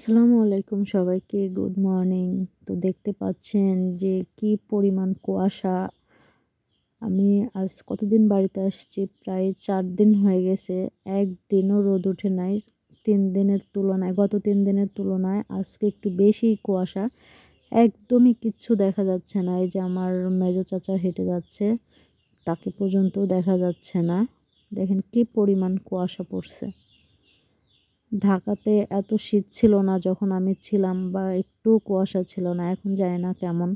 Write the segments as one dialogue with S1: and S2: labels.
S1: আসসালামু আলাইকুম সবাইকে, গুড মর্নিং। তো দেখতে পাচ্ছেন যে কি পরিমাণ কুয়াশা। আমি আজ কতদিন বাড়িতে আসছি, প্রায় 4 দিন হয়ে গেছে। একদিনও রোদ ওঠে নাই। 3 দিনের তুলনায়, গত 3 দিনের তুলনায় আজকে একটু বেশি কুয়াশা। একদমই কিচ্ছু দেখা যাচ্ছে না। এই যে আমার মেজো চাচা হেঁটে যাচ্ছে, তাকে পর্যন্ত দেখা যাচ্ছে না। দেখেন কি পরিমাণ কুয়াশা পড়ছে। ঢাকাতে এত শীত ছিল না যখন আমি ছিলাম, বা একটু কুয়াশা ছিল না। এখন জানি না কেমন।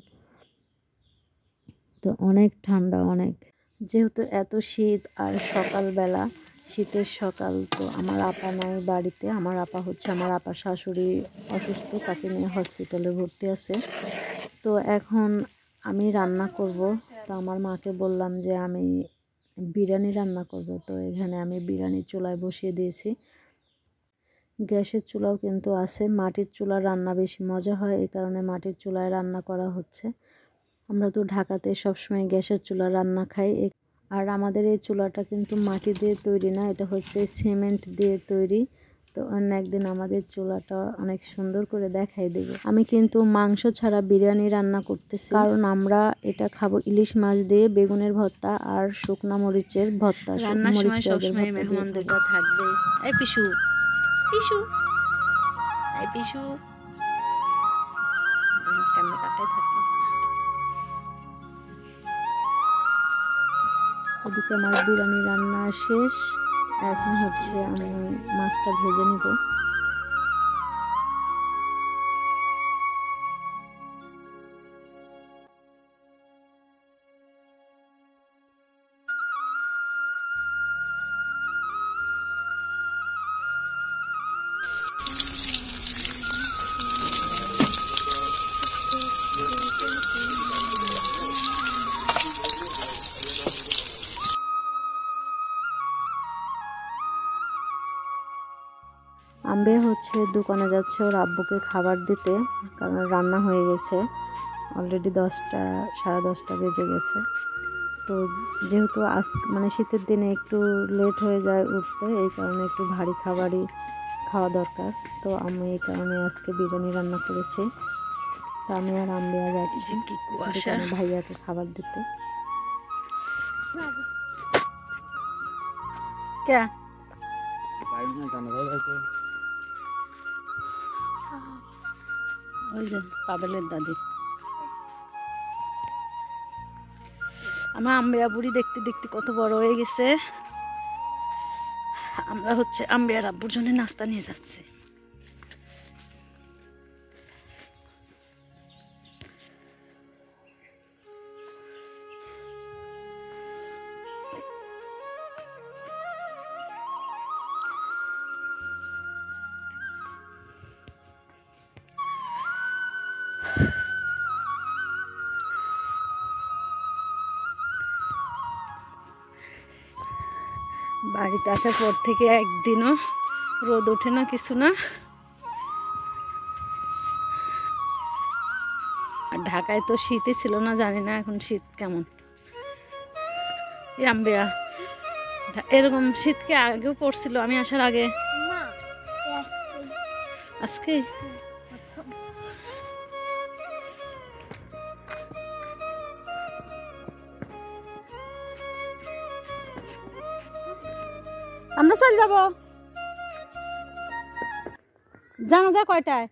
S1: তো অনেক ঠান্ডা, অনেক। যেহেতু এত শীত আর সকালবেলা, শীতের সকাল, তো আমার আপা নাই বাড়িতে। আমার আপা শাশুড়ি অসুস্থ, তাকে নিয়ে হসপিটালে ভর্তি আছে। তো এখন আমি রান্না করব। তো আমার মাকে বললাম যে আমি বিরিয়ানি রান্না করব। তো এখানে আমি বিরিয়ানি চুলায় বসিয়ে দিয়েছি। গ্যাসের চুলাও কিন্তু আছে। মাটির চুলার রান্না বেশি মজা হয়, এই কারণে মাটির চুলায় রান্না করা হচ্ছে। আমরা তো ঢাকাতে সবসময় গ্যাসের চুলা রান্না খাই। আর আমাদের এই চুলাটা কিন্তু মাটি দিয়ে তৈরি না, এটা হচ্ছে সিমেন্ট দিয়ে তৈরি। তো অন্য একদিন আমাদের চুলাটা অনেক সুন্দর করে দেখাই দেব। আমি কিন্তু মাংস ছাড়া বিরিয়ানি রান্না করতেছি, কারণ আমরা এটা খাবো ইলিশ মাছ দিয়ে, বেগুনের ভর্তা আর শুকনা মরিচের ভর্তা।
S2: রান্নার সময় সবসময় মেহমানদেরটা থাকবে। এই পিসু, পিসু, এই পিসু, কেমন তাকায় থাকবে।
S1: ওদিকে আমার বিরিয়ানি রান্না শেষ। এখন হচ্ছে আমি মাছটা ভেজে নিব। আম্বে হচ্ছে দোকানে যাচ্ছে ওর আব্বুকে খাবার দিতে, কারণ রান্না হয়ে গেছে। অলরেডি 10টা, 10:30 বেজে গেছে। তো যেহেতু মানে শীতের দিনে একটু লেট হয়ে যায় উঠতে, এই কারণে একটু ভারী খাবারই খাওয়া দরকার। তো আমি এই কারণে আজকে বিরিয়ানি রান্না করেছি। তো আমি আর আম্বিয়া যাচ্ছি দোকানে ভাইয়াকে খাবার দিতে।
S2: কে ওই যে পাবেলের দাদি। আমার আম্বিয়া বুড়ি দেখতে দেখতে কত বড় হয়ে গেছে। আমরা হচ্ছে আম্বিয়ার আব্বুর জন্য নাস্তা নিয়ে যাচ্ছি। বাড়িতে আসার পর থেকে একদিনও রোদ ওঠে না, কিছু না। আর ঢাকায় তো শীতই ছিল না, জানি না এখন শীত কেমন। আম্বিয়া, এরকম শীত কি আগেও পড়ছিল আমি আসার আগে? আজকে আমরা চলে যাব। জানাজা কয়টায়?